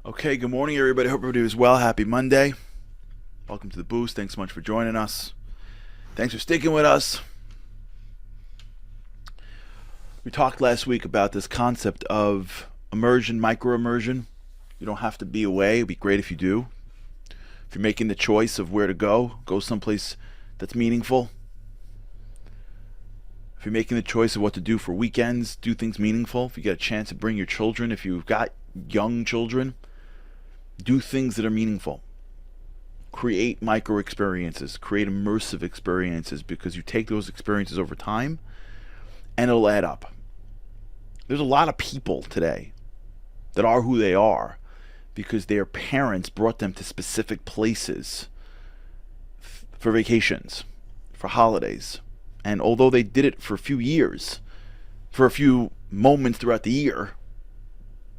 Okay, good morning, everybody. Hope everybody is well. Happy Monday. Welcome to the Boost. Thanks so much for joining us. Thanks for sticking with us. We talked last week about this concept of immersion, micro immersion. You don't have to be away. It'd be great if you do. If you're making the choice of where to go someplace that's meaningful. If you're making the choice of what to do for weekends, do things meaningful. If you get a chance to bring your children, if you've got young children, do things that are meaningful. Create micro experiences, create immersive experiences, because you take those experiences over time and it'll add up. There's a lot of people today that are who they are because their parents brought them to specific places for vacations, for holidays. And although they did it for a few years, for a few moments throughout the year,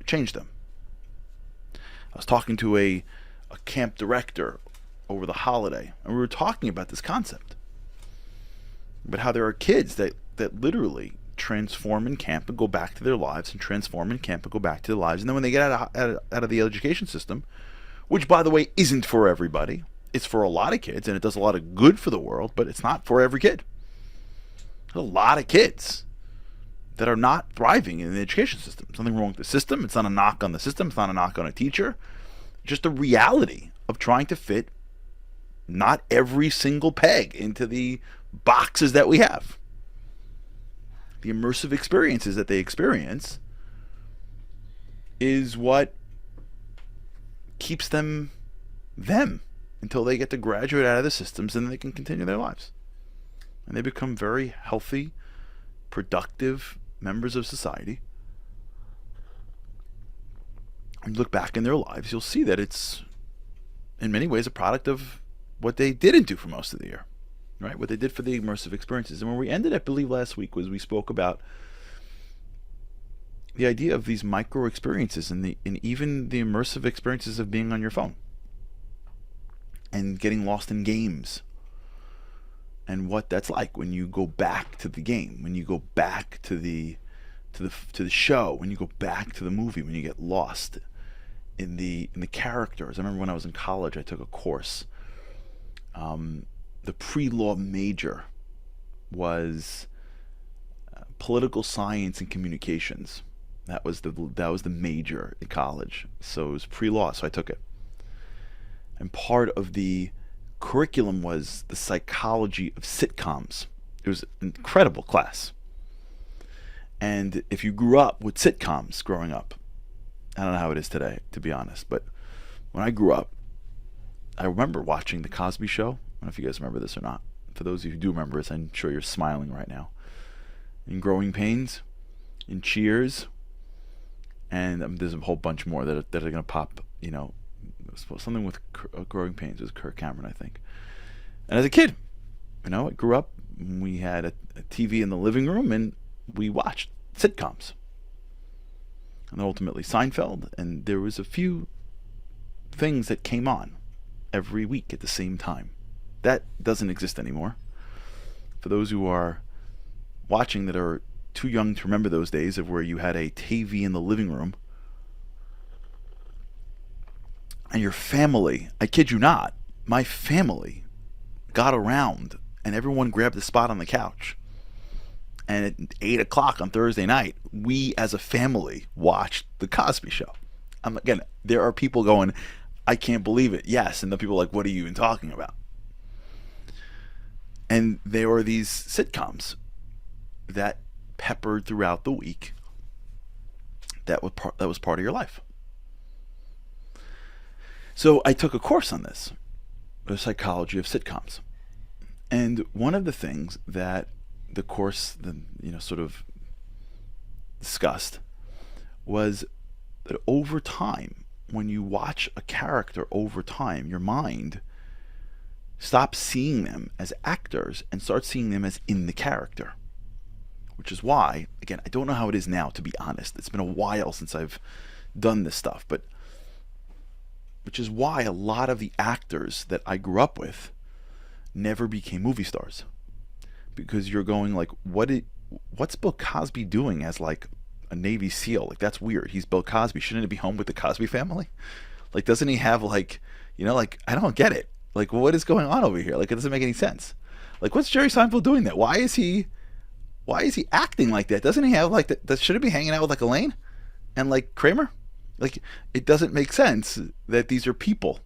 it changed them. I was talking to a camp director over the holiday, and we were talking about this concept. But how there are kids that literally transform in camp and go back to their lives, and transform in camp and go back to their lives. And then when they get out of the education system, which, by the way, isn't for everybody. It's for a lot of kids, and it does a lot of good for the world, but it's not for every kid. There's a lot of kids that are not thriving in the education system. Something wrong with the system. It's not a knock on the system. It's not a knock on a teacher. Just the reality of trying to fit not every single peg into the boxes that we have. The immersive experiences that they experience is what keeps them until they get to graduate out of the systems, and they can continue their lives. And they become very healthy, productive members of society. And look back in their lives, you'll see that it's in many ways a product of what they didn't do for most of the year, right? What they did for the immersive experiences. And where we ended, I believe, last week was we spoke about the idea of these micro experiences and even the immersive experiences of being on your phone and getting lost in games. And what that's like when you go back to the game, when you go back to the show, when you go back to the movie, when you get lost in the characters. I remember when I was in college, I took a course. The pre-law major was political science and communications. That was the major in college. So it was pre-law, so I took it. And part of the curriculum was the psychology of sitcoms. It was an incredible class. And if you grew up with sitcoms growing up, I don't know how it is today, to be honest, but when I grew up, I remember watching The Cosby Show. I don't know if you guys remember this or not. For those of you who do remember this, I'm sure you're smiling right now. In Growing Pains, in Cheers, and there's a whole bunch more that are going to pop, something with Growing Pains. It was Kirk Cameron, I think. And as a kid, I grew up, we had a TV in the living room, and we watched sitcoms. And then ultimately Seinfeld, and there was a few things that came on every week at the same time. That doesn't exist anymore. For those who are watching that are too young to remember those days of where you had a TV in the living room, and your family, I kid you not, my family got around and everyone grabbed a spot on the couch. And at 8 o'clock on Thursday night, we as a family watched The Cosby Show. Again, there are people going, I can't believe it. Yes. And the people are like, what are you even talking about? And there were these sitcoms that peppered throughout the week that was part of your life. So I took a course on this, the psychology of sitcoms. And one of the things that the course sort of discussed was that over time, when you watch a character over time, your mind stops seeing them as actors and starts seeing them as in the character. Which is why, again, I don't know how it is now, to be honest. It's been a while since I've done this stuff, but which is why a lot of the actors that I grew up with never became movie stars. Because you're going like, what's Bill Cosby doing as like a Navy SEAL. Like, that's weird. He's Bill Cosby. Shouldn't it be home with the Cosby family? Like, doesn't he have, like, like, I don't get it. Like, what is going on over here? Like, it doesn't make any sense. Like, what's Jerry Seinfeld doing there? Why is he acting like that? Doesn't he have, like, that should he be hanging out with, like, Elaine and, like, Kramer? Like, it doesn't make sense that these are people,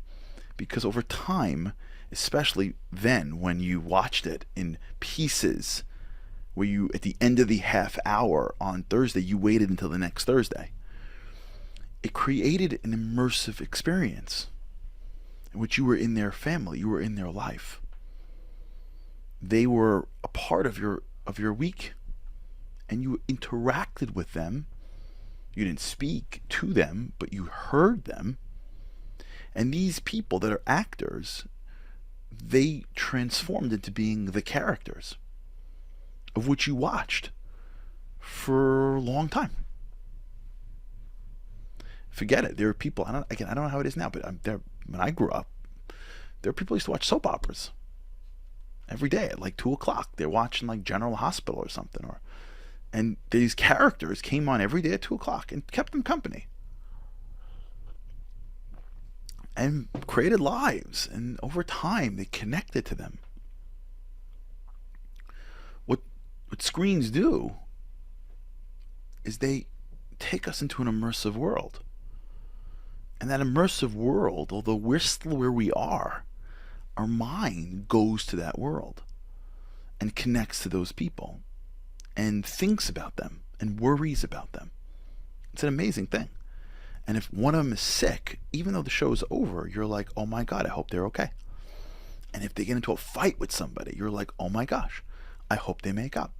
because over time, especially then when you watched it in pieces, where you, at the end of the half hour on Thursday, you waited until the next Thursday, it created an immersive experience in which you were in their family, you were in their life. They were a part of your week, and you interacted with them. You didn't speak to them, but you heard them. And these people that are actors, they transformed into being the characters of which you watched for a long time. Forget it. There are people, I don't know how it is now, but when I grew up, there were people who used to watch soap operas every day at like 2 o'clock. They're watching like General Hospital or something, and these characters came on every day at 2 o'clock and kept them company and created lives, and over time they connected to them. What screens do is they take us into an immersive world. And that immersive world, although we're still where we are, our mind goes to that world and connects to those people and thinks about them and worries about them. It's an amazing thing. And if one of them is sick, even though the show is over, you're like, oh my God, I hope they're okay. And if they get into a fight with somebody, you're like, oh my gosh, I hope they make up.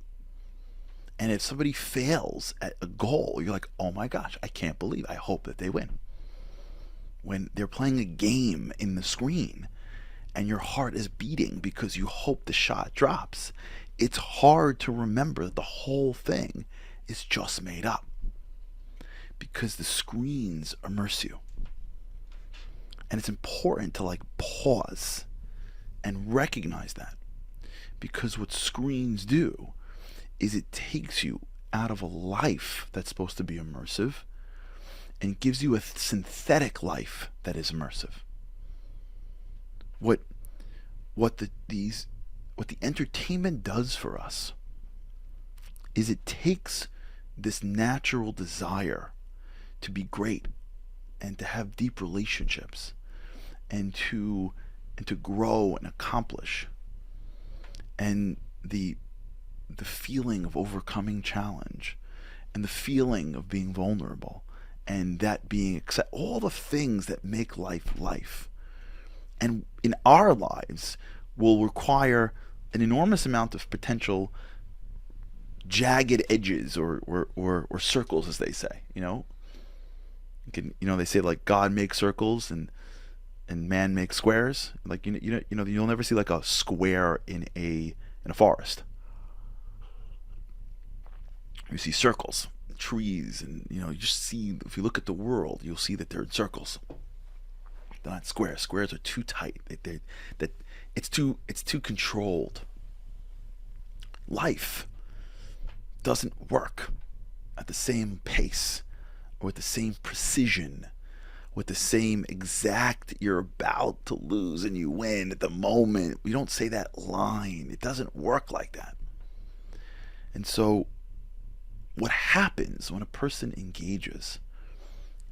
And if somebody fails at a goal, you're like, oh my gosh, I can't believe, I hope that they win. When they're playing a game in the screen and your heart is beating because you hope the shot drops, it's hard to remember that the whole thing is just made up, because the screens immerse you. And it's important to like pause and recognize that, because what screens do is it takes you out of a life that's supposed to be immersive and gives you a synthetic life that is immersive. What the entertainment does for us is it takes this natural desire to be great and to have deep relationships and to grow and accomplish, and the feeling of overcoming challenge, and the feeling of being vulnerable, and that being all the things that make life, and in our lives will require an enormous amount of potential jagged edges or circles, as they say. They say like God makes circles and man makes squares. Like you'll never see like a square in a forest. You see circles, trees, and you just see, if you look at the world, you'll see that they're in circles. They're not squares. Squares are too tight. It's too controlled. Life doesn't work at the same pace or with the same precision, with the same exact, you're about to lose and you win at the moment. We don't say that line. It doesn't work like that. And so what happens when a person engages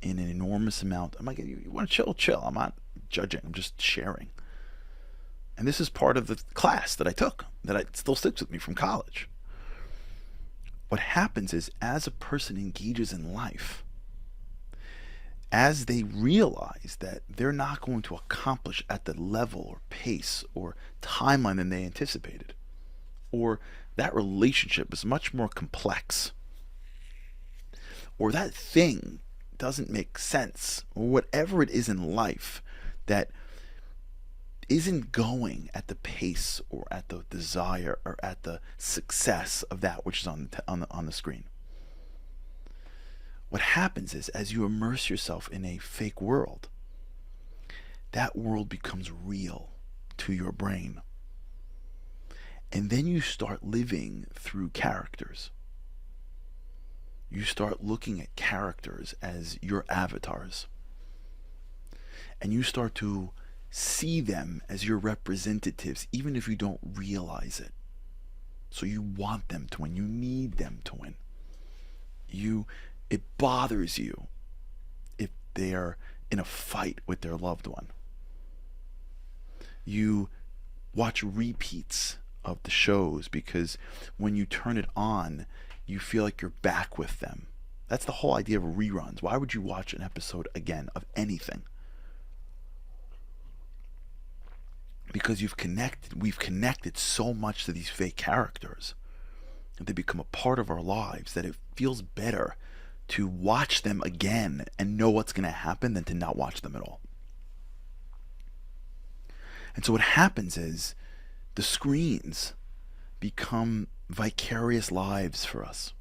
in an enormous amount, I'm like, you want to chill. I'm not judging. I'm just sharing. And this is part of the class that I took, that still sticks with me from college. What happens is, as a person engages in life, as they realize that they're not going to accomplish at the level or pace or timeline than they anticipated, or that relationship is much more complex, or that thing doesn't make sense, or whatever it is in life that isn't going at the pace or at the desire or at the success of that which is on the screen. What happens is, as you immerse yourself in a fake world, that world becomes real to your brain. And then you start living through characters. You start looking at characters as your avatars. And you start to see them as your representatives, even if you don't realize it. So you want them to win. You need them to win. It bothers you if they're in a fight with their loved one. You watch repeats of the shows because when you turn it on, you feel like you're back with them. That's the whole idea of reruns. Why would you watch an episode again of anything? Because we've connected so much to these fake characters, and they become a part of our lives, that it feels better to watch them again and know what's going to happen than to not watch them at all. And so what happens is the screens become vicarious lives for us.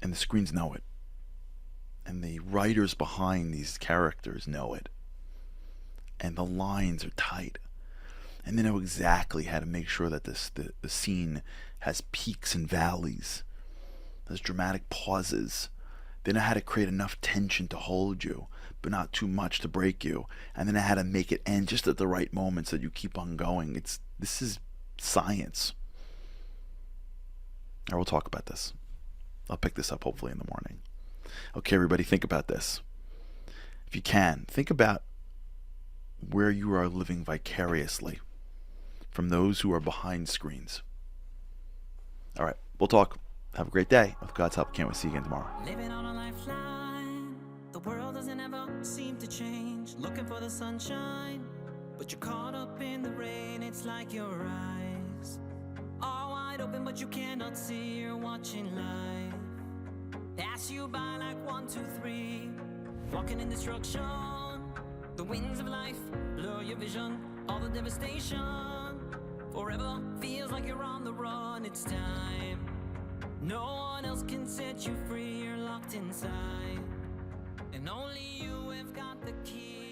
And the screens know it. And the writers behind these characters know it. And the lines are tight. And they know exactly how to make sure that the scene has peaks and valleys. There's dramatic pauses. They know how to create enough tension to hold you, but not too much to break you. And then how to make it end just at the right moment so that you keep on going. This is science. I will talk about this. I'll pick this up hopefully in the morning. Okay, everybody, think about this. If you can, think about where you are living vicariously from those who are behind screens. All right, we'll talk. Have a great day. With God's help, can't wait to see you again tomorrow. Living on a lifeline, the world doesn't ever seem to change. Looking for the sunshine, but you're caught up in the rain. It's like your eyes are wide open, but you cannot see. You're watching life pass you by like 1, 2, 3. Walking in destruction, the winds of life blur your vision. All the devastation forever feels like you're on the run. It's time. No one else can set you free. You're locked inside, and only you have got the key.